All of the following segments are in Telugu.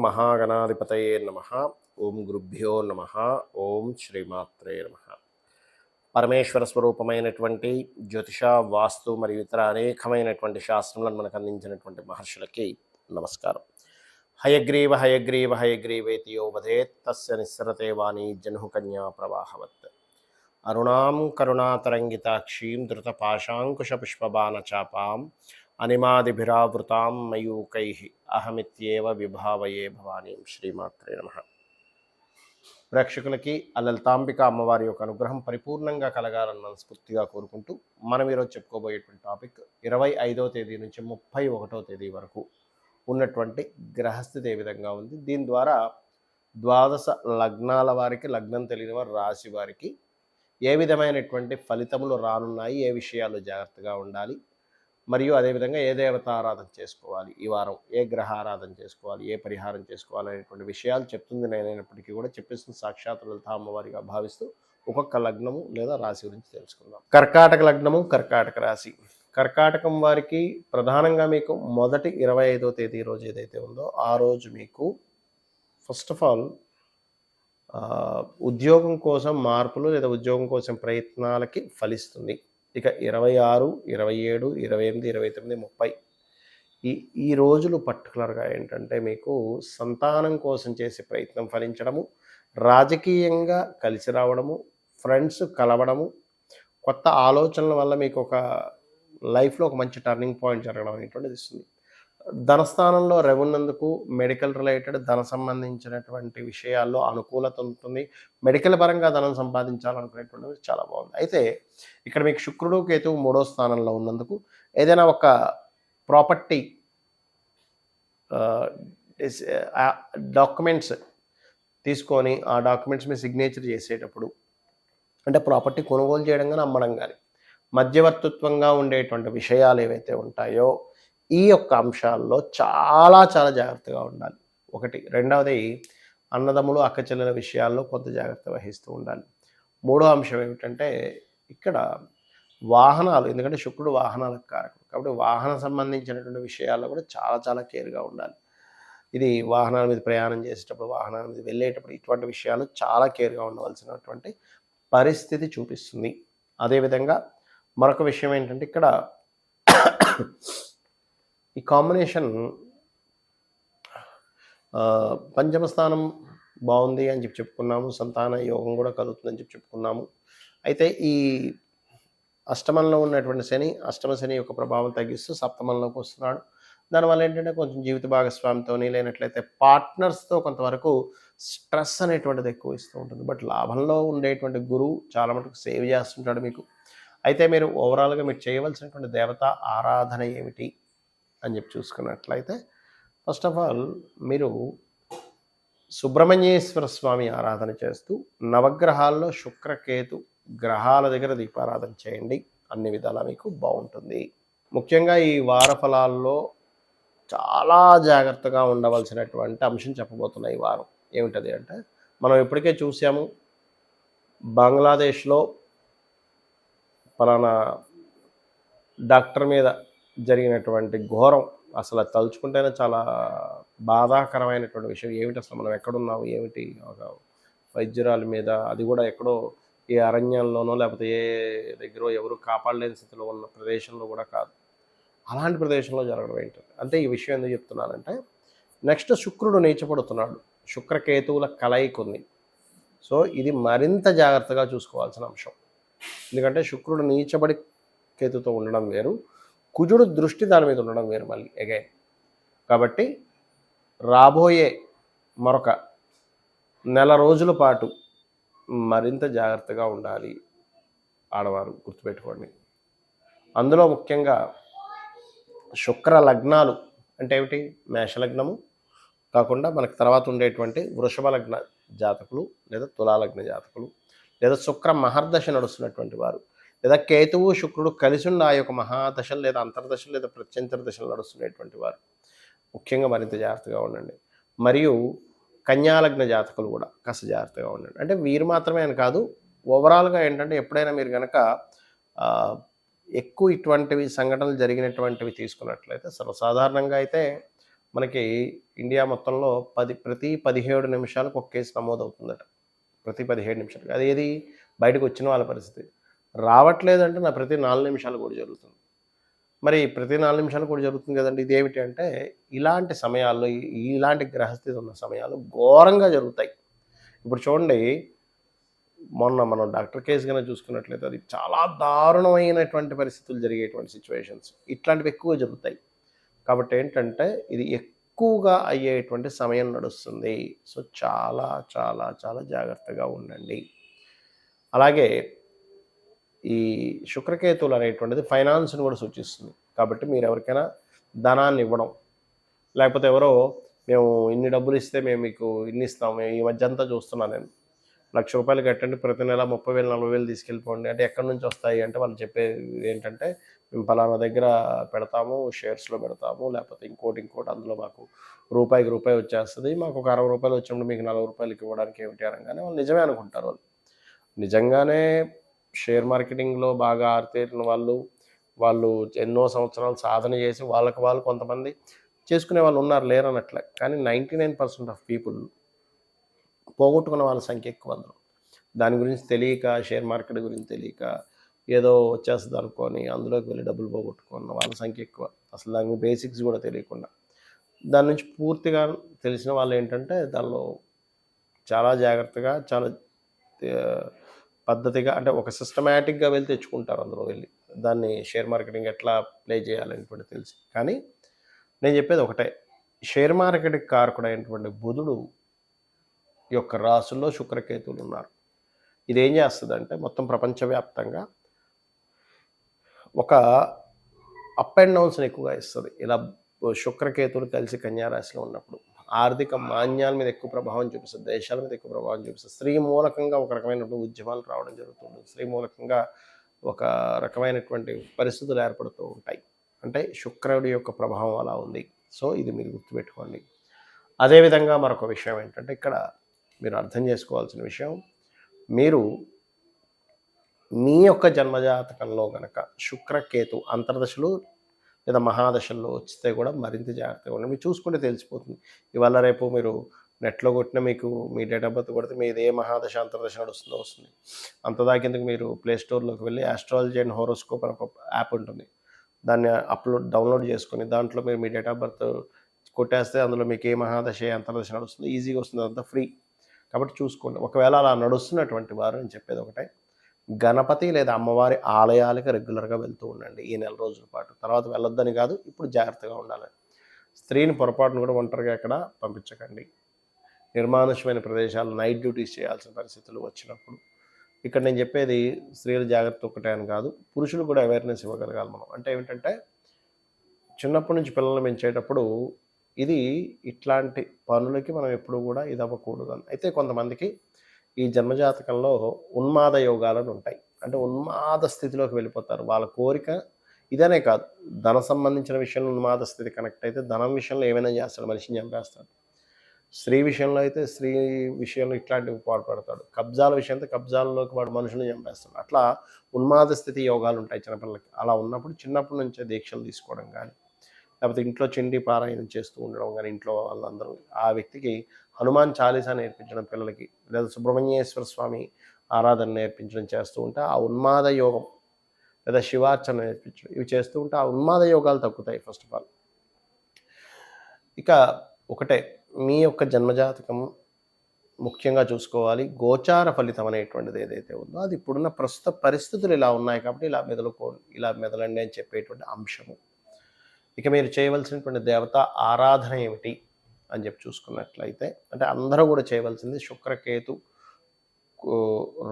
మహాగణాధిపతయే నమః. ఓం గురుభ్యో నమః. ఓం శ్రీమాత్రే నమః. పరమేశ్వర స్వరూపమైనటువంటి జ్యోతిష, వాస్తు మరియు ఇతర అనేకమైనటువంటి శాస్త్రములను మనకు అందించినటువంటి మహర్షులకి నమస్కారం. హయగ్రీవ హయగ్రీవ హయగ్రీవేతి యో వదేత్ తస్య నిస్సరతే వాణి జన్హు కన్యా ప్రవాహవత్. అరుణాం కరుణాతరంగితాక్షీం ధృతపాశాంకుశపుష్పబాణచాపాం అనిమాదిభిరావృతాం మయూకైః అహమిత్యేవ విభావయే భవానీం. శ్రీమాత్రే నమః. ప్రేక్షకులకి లలితాంబిక అమ్మవారి యొక్క అనుగ్రహం పరిపూర్ణంగా కలగాలని మనస్ఫూర్తిగా కోరుకుంటూ మనం ఈరోజు చెప్పుకోబోయేటువంటి టాపిక్ 25వ తేదీ నుంచి 31వ తేదీ వరకు ఉన్నటువంటి గ్రహస్థితి ఏ విధంగా ఉంది, దీని ద్వారా ద్వాదశ లగ్నాల వారికి, లగ్నం తెలియని వారు, రాశి వారికి ఏ విధమైనటువంటి ఫలితములు రానున్నాయి, ఏ విషయాల్లో జాగ్రత్తగా ఉండాలి, మరియు అదేవిధంగా ఏ దేవత ఆరాధన చేసుకోవాలి, ఈ వారం ఏ గ్రహ ఆరాధన చేసుకోవాలి, ఏ పరిహారం చేసుకోవాలి అనేటువంటి విషయాలు చెప్తుంది నేనైనప్పటికీ కూడా చెప్పేస్తుంది సాక్షాత్ లలితా అమ్మవారిగా భావిస్తూ ఒక్కొక్క లగ్నము లేదా రాశి గురించి తెలుసుకుందాం. కర్కాటక లగ్నము, కర్కాటక రాశి. కర్కాటకం వారికి ప్రధానంగా మీకు మొదటి 25వ తేదీ రోజు ఏదైతే ఉందో ఆ రోజు మీకు ఫస్ట్ ఆఫ్ ఆల్ ఉద్యోగం కోసం మార్పులు లేదా ఉద్యోగం కోసం ప్రయత్నాలకి ఫలిస్తుంది. ఇక 26, 27, 28, 29, 30 ఈ రోజులు పర్టికులర్గా ఏంటంటే మీకు సంతానం కోసం చేసే ప్రయత్నం ఫలించడము, రాజకీయంగా కలిసి రావడము, ఫ్రెండ్స్ కలవడము, కొత్త ఆలోచనల వల్ల మీకు ఒక లైఫ్లో ఒక మంచి టర్నింగ్ పాయింట్ జరగడం అనేటువంటిది ఇస్తుంది. ధనస్థానంలో రెవెన్నందుకు మెడికల్ రిలేటెడ్ ధన సంబంధించినటువంటి విషయాల్లో అనుకూలత ఉంటుంది. మెడికల్ పరంగా ధనం సంపాదించాలనుకునేటువంటిది చాలా బాగుంది. అయితే ఇక్కడ మీకు శుక్రుడు, కేతువు 3వ స్థానంలో ఉన్నందుకు ఏదైనా ఒక ప్రాపర్టీ డాక్యుమెంట్స్ తీసుకొని ఆ డాక్యుమెంట్స్ మీద సిగ్నేచర్ చేసేటప్పుడు, అంటే ప్రాపర్టీ కొనుగోలు చేయడం కానీ అమ్మడం కానీ మధ్యవర్తిత్వంగా ఉండేటువంటి విషయాలు ఏవైతే ఉంటాయో ఈ యొక్క అంశాల్లో చాలా చాలా జాగ్రత్తగా ఉండాలి. ఒకటి. రెండవది, అన్నదమ్ములు అక్కచెల్లెల విషయాల్లో కొంత జాగ్రత్త వహిస్తూ ఉండాలి. మూడో అంశం ఏమిటంటే ఇక్కడ వాహనాలు, ఎందుకంటే శుక్రుడు వాహనాలకు కారకుడు కాబట్టి వాహన సంబంధించినటువంటి విషయాల్లో కూడా చాలా చాలా కేర్గా ఉండాలి. ఇది వాహనాల మీద ప్రయాణం చేసేటప్పుడు, వాహనాల మీద వెళ్ళేటప్పుడు ఇటువంటి విషయాలు చాలా కేర్గా ఉండవలసినటువంటి పరిస్థితి చూపిస్తుంది. అదేవిధంగా మరొక విషయం ఏంటంటే ఇక్కడ ఈ కాంబినేషన్ పంచమ స్థానం బాగుంది అని చెప్పుకున్నాము, సంతాన యోగం కూడా కలుగుతుందని చెప్పుకున్నాము. అయితే ఈ అష్టమంలో ఉన్నటువంటి శని, అష్టమ శని యొక్క ప్రభావం తగ్గిస్తూ సప్తమంలోకి వస్తున్నాడు. దానివల్ల ఏంటంటే కొంచెం జీవిత భాగస్వామితో లేనట్లయితే పార్ట్నర్స్తో కొంతవరకు స్ట్రెస్ అనేటువంటిది ఎక్కువ ఇస్తూ ఉంటుంది. బట్ లాభంలో ఉండేటువంటి గురువు చాలా మటుకు సేవ్ చేస్తుంటాడు మీకు. అయితే మీరు ఓవరాల్గా మీరు చేయవలసినటువంటి దేవత ఆరాధన ఏమిటి అని చూసుకున్నట్లయితే ఫస్ట్ ఆఫ్ ఆల్ మీరు సుబ్రహ్మణ్యేశ్వర స్వామి ఆరాధన చేస్తూ నవగ్రహాల్లో శుక్రకేతు గ్రహాల దగ్గర దీపారాధన చేయండి. అన్ని విధాలా మీకు బాగుంటుంది. ముఖ్యంగా ఈ వార ఫలాల్లో చాలా జాగ్రత్తగా ఉండవలసినటువంటి అంశం చెప్పబోతున్నాయి ఈ వారం. ఏమిటది అంటే మనం ఇప్పటికే చూసాము, బంగ్లాదేశ్లో ఫలానా డాక్టర్ మీద జరిగినటువంటి ఘోరం అసలు తలుచుకుంటేనే చాలా బాధాకరమైనటువంటి విషయం. ఏమిటి అసలు మనం ఎక్కడున్నాము, ఏమిటి ఒక వైద్యురాలి మీద, అది కూడా ఎక్కడో ఏ అరణ్యంలోనో లేకపోతే ఏ దగ్గర ఎవరు కాపాడలేని స్థితిలో ఉన్న ప్రదేశంలో కూడా కాదు, అలాంటి ప్రదేశంలో జరగడం ఏంటంటే అంటే ఈ విషయం ఎందుకు చెప్తున్నానంటే నెక్స్ట్ శుక్రుడు నీచపడుతున్నాడు, శుక్రకేతువుల కలయిక ఉంది. సో ఇది మరింత జాగ్రత్తగా చూసుకోవాల్సిన అంశం. ఎందుకంటే శుక్రుడు నీచబడి కేతుతో ఉండడం వేరు, కుజుడు దృష్టి దాని మీద ఉండడం వేరు మళ్ళీ అగైన్. కాబట్టి రాబోయే మరొక నెల రోజుల పాటు మరింత జాగ్రత్తగా ఉండాలి ఆడవారు, గుర్తుపెట్టుకోండి. అందులో ముఖ్యంగా శుక్ర లగ్నాలు అంటే ఏమిటి, మేషలగ్నము కాకుండా మనకు తర్వాత ఉండేటువంటి వృషభ లగ్న జాతకులు లేదా తులాలగ్న జాతకులు లేదా శుక్ర మహర్దశ నడుస్తున్నటువంటి వారు లేదా కేతువు శుక్రుడు కలిసి ఉన్న ఆ యొక్క మహాదశలు లేదా అంతర్దశలు లేదా ప్రత్యంతర దశలు నడుస్తున్నటువంటి వారు ముఖ్యంగా మరింత జాగ్రత్తగా ఉండండి. మరియు కన్యాలగ్న జాతకులు కూడా కాస్త జాగ్రత్తగా ఉండండి. అంటే వీరు మాత్రమే అని కాదు, ఓవరాల్గా ఏంటంటే ఎప్పుడైనా మీరు కనుక ఎక్కువ ఇటువంటివి సంఘటనలు జరిగినటువంటివి తీసుకున్నట్లయితే సర్వసాధారణంగా అయితే మనకి ఇండియా మొత్తంలో ప్రతి 17 నిమిషాలకు ఒక కేసు నమోదవుతుందట. ప్రతి 17 నిమిషాలకి. అదేది బయటకు వచ్చిన వాళ్ళ పరిస్థితి. రావట్లేదంటే ప్రతి 4 నిమిషాలు కూడా జరుగుతుంది. మరి ప్రతి 4 నిమిషాలు కూడా జరుగుతుంది కదండీ! ఇదేమిటి అంటే ఇలాంటి సమయాల్లో ఇలాంటి గ్రహస్థితి ఉన్న సమయాలు ఘోరంగా జరుగుతాయి. ఇప్పుడు చూడండి, మొన్న మనం డాక్టర్ కేస్ గనక చూసుకున్నట్లయితే అది చాలా దారుణమైనటువంటి పరిస్థితులు జరిగేటువంటి సిట్యుయేషన్స్. ఇట్లాంటివి ఎక్కువ జరుగుతాయి. కాబట్టి ఏంటంటే ఇది ఎక్కువగా అయ్యేటువంటి సమయం నడుస్తుంది. సో చాలా చాలా చాలా జాగ్రత్తగా ఉండండి. అలాగే ఈ శుక్రకేతువులు అనేటువంటిది ఫైనాన్స్‌ని కూడా సూచిస్తుంది. కాబట్టి మీరు ఎవరికైనా ధనాన్ని ఇవ్వడం, లేకపోతే ఎవరో మేము ఇన్ని డబ్బులు ఇస్తే మేము మీకు ఇన్ని ఇస్తాము. ఈ మధ్య అంతా చూస్తున్నాను నేను. రూ. 1,00,000 కట్టండి, ప్రతి నెల 30,000, 40,000 తీసుకెళ్ళిపోండి. అంటే ఎక్కడి నుంచి వస్తాయి అంటే వాళ్ళు చెప్పేది ఏంటంటే మేము పలానా దగ్గర పెడతాము, షేర్స్‌లో పెడతాము, లేకపోతే ఇంకోటి అందులో మాకు రూపాయికి రూపాయి వచ్చేస్తది. మాకు ఒక రూ. 60 వచ్చినప్పుడు మీకు రూ. 40 ఇవ్వడానికి ఏమిటి అనగానే వాళ్ళు నిజమే అనుకుంటారు వాళ్ళు. నిజంగానే షేర్ మార్కెటింగ్‌లో బాగా ఆరితేరిన వాళ్ళు ఎన్నో సంవత్సరాలు సాధన చేసి వాళ్ళకి వాళ్ళు కొంతమంది చేసుకునే వాళ్ళు ఉన్నారు, లేరనట్లే. కానీ 99% ఆఫ్ పీపుల్ పోగొట్టుకున్న వాళ్ళ సంఖ్య ఎక్కువ అందులో. దాని గురించి తెలియక, షేర్ మార్కెట్ గురించి తెలియక, ఏదో వచ్చేస్తది అనుకోని అందులోకి వెళ్ళి డబ్బులు పోగొట్టుకున్న వాళ్ళ సంఖ్య ఎక్కువ. అసలు దాని బేసిక్స్ కూడా తెలియకుండా. దాని నుంచి పూర్తిగా తెలిసిన వాళ్ళేంటంటే దానిలో చాలా జాగ్రత్తగా, చాలా పద్ధతిగా, అంటే ఒక సిస్టమాటిక్‌గా వెళ్ళి తెచ్చుకుంటారు అందులో వెళ్ళి. దాన్ని షేర్ మార్కెటింగ్ ఎట్లా ప్లే చేయాలనేటువంటిది తెలుసు. కానీ నేను చెప్పేది ఒకటే, షేర్ మార్కెట్‌కి కారకుడైనటువంటి బుధుడు యొక్క రాశుల్లో శుక్రకేతువులు ఉన్నారు. ఇదేం చేస్తదంటే మొత్తం ప్రపంచవ్యాప్తంగా ఒక అప్ అండ్ డౌన్స్‌ని ఎక్కువగా ఇస్తది. ఇలా శుక్రకేతువులు కలిసి కన్యా రాశిలో ఉన్నప్పుడు ఆర్థిక మాంద్యాల మీద ఎక్కువ ప్రభావం చూపిస్తది. దేశాల మీద ఎక్కువ ప్రభావం చూపిస్తది. స్త్రీ మూలకంగా ఒక రకమైనటువంటి ఉద్యమాలు రావడం జరుగుతుంది. స్త్రీ మూలకంగా ఒక రకమైనటువంటి పరిస్థితులు ఏర్పడుతూ ఉంటాయి. అంటే శుక్రుడి యొక్క ప్రభావం అలా ఉంది. సో ఇది మీరు గుర్తుపెట్టుకోండి. అదేవిధంగా మరొక విషయం ఏంటంటే ఇక్కడ మీరు అర్థం చేసుకోవాల్సిన విషయం, మీరు మీ యొక్క జన్మజాతకంలో గనక శుక్రకేతు అంతర్దశలు లేదా మహాదశల్లో వస్తే కూడా మరింత జాగ్రత్తగా ఉండండి. మీరు చూసుకుంటే తెలిసిపోతుంది. ఇవాళ రేపు మీరు నెట్‌లో కొట్టిన మీకు మీ డేట్ ఆఫ్ బర్త్ కొడితే మీది ఏ మహాదశ అంతర్దశ నడుస్తుందో వస్తుంది. అంతదాకేందుకు మీరు ప్లే స్టోర్‌లోకి వెళ్ళి ఆస్ట్రాలజీ అండ్ హోరోస్కోప్ అని ఒక యాప్ ఉంటుంది. దాన్ని డౌన్లోడ్ చేసుకొని దాంట్లో మీరు మీ డేట్ ఆఫ్ బర్త్ కొట్టేస్తే అందులో మీకు ఏ మహాదశ, ఏ అంతర్దశ నడుస్తుందో ఈజీగా వస్తుంది. అదంతా ఫ్రీ. కాబట్టి చూసుకోండి. ఒకవేళ అలా నడుస్తున్నటువంటి వారు నేను చెప్పేది ఒకటే, గణపతి లేదా అమ్మవారి ఆలయాలకు రెగ్యులర్‌గా వెళ్తూ ఉండండి ఈ నెల రోజుల పాటు. తర్వాత వెళ్ళొద్దని కాదు, ఇప్పుడు జాగ్రత్తగా ఉండాలని. స్త్రీని పొరపాటును కూడా ఒంటరిగా ఎక్కడ పంపించకండి. నిర్మానుష్యమైన ప్రదేశాలు నైట్ డ్యూటీస్ చేయాల్సిన పరిస్థితులు వచ్చినప్పుడు. ఇక్కడ నేను చెప్పేది స్త్రీల జాగ్రత్త ఒకటే అని కాదు, పురుషులు కూడా అవేర్‌నెస్ ఇవ్వగలగాలి మనం. అంటే ఏమిటంటే చిన్నప్పటి నుంచి పిల్లల్ని పెంచేటప్పుడు ఇది ఇట్లాంటి పనులకి మనం ఎప్పుడూ కూడా ఇది అవ్వకూడదని. అయితే కొంతమందికి ఈ జన్మజాతకంలో ఉన్మాద యోగాలను ఉంటాయి. అంటే ఉన్మాద స్థితిలోకి వెళ్ళిపోతారు. వాళ్ళ కోరిక ఇదనే కాదు, ధన సంబంధించిన విషయంలో ఉన్మాద స్థితి కనెక్ట్ అయితే ధనం విషయంలో ఏమైనా చేస్తాడు, మనిషిని చంపేస్తాడు. స్త్రీ విషయంలో అయితే స్త్రీ విషయంలో ఇట్లాంటివి పాటుపడతాడు. కబ్జాల విషయం అయితే కబ్జాల్లోకి వాడు మనుషులను చంపేస్తాడు. అట్లా ఉన్మాద స్థితి యోగాలు ఉంటాయి చిన్నపిల్లలకి. అలా ఉన్నప్పుడు చిన్నప్పటి నుంచే దీక్షలు తీసుకోవడం కానీ, లేకపోతే ఇంట్లో చండీ పారాయణం చేస్తూ ఉండడం కానీ, ఇంట్లో వాళ్ళందరూ ఆ వ్యక్తికి హనుమాన్ చాలీసా నేర్పించడం పిల్లలకి, లేదా సుబ్రహ్మణ్యేశ్వర స్వామి ఆరాధన నేర్పించడం చేస్తూ ఉంటే ఆ ఉన్మాద యోగం, లేదా శివార్చన నేర్పించడం, ఇవి చేస్తూ ఉంటే ఆ ఉన్మాద యోగాలు తగ్గుతాయి ఫస్ట్ ఆఫ్ ఆల్. ఇక ఒకటే, మీ యొక్క జన్మజాతకం ముఖ్యంగా చూసుకోవాలి. గోచార ఫలితం అనేటువంటిది ఏదైతే ఉందో అది ఇప్పుడున్న ప్రస్తుత పరిస్థితులు ఇలా ఉన్నాయి కాబట్టి ఇలా మెదలండి అని చెప్పేటువంటి అంశము. ఇక మీరు చేయవలసినటువంటి దేవత ఆరాధన ఏమిటి అని చెప్పి చూసుకున్నట్లయితే, అంటే అందరూ కూడా చేయవలసింది శుక్రకేతు,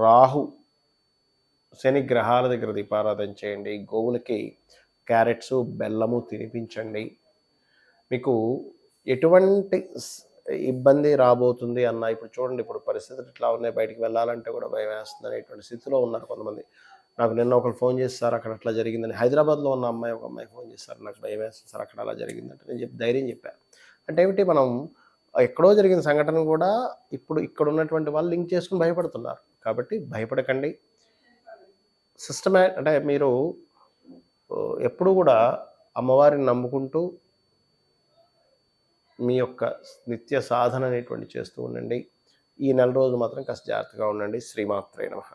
రాహు, శని గ్రహాల దగ్గర దీపారాధన చేయండి. గోవులకి క్యారెట్స్, బెల్లము తినిపించండి. మీకు ఎటువంటి ఇబ్బంది రాబోతుంది అన్న, ఇప్పుడు చూడండి, ఇప్పుడు పరిస్థితులు ఇట్లా ఉన్నాయి, బయటికి వెళ్ళాలంటే కూడా భయం వేస్తుంది అనేటువంటి స్థితిలో ఉన్నారు కొంతమంది. నాకు నిన్న ఒకరు ఫోన్ చేసి, సార్ అక్కడ అట్లా జరిగిందని, హైదరాబాద్లో ఉన్న ఒక అమ్మాయి ఫోన్ చేశారు, నాకు భయం వేస్తుంది సార్ అక్కడ అలా జరిగిందంటే. నేను ధైర్యం చెప్పాను. అంటే ఏమిటి, మనం ఎక్కడో జరిగిన సంఘటన కూడా ఇప్పుడు ఇక్కడ ఉన్నటువంటి వాళ్ళు లింక్ చేసుకుని భయపడుతున్నారు. కాబట్టి భయపడకండి. అంటే మీరు ఎప్పుడు కూడా అమ్మవారిని నమ్ముకుంటూ మీ యొక్క నిత్య సాధన అనేటువంటి చేస్తూ ఉండండి. ఈ నెల రోజులు మాత్రం కాస్త జాగ్రత్తగా ఉండండి. శ్రీమాత్రే నమః.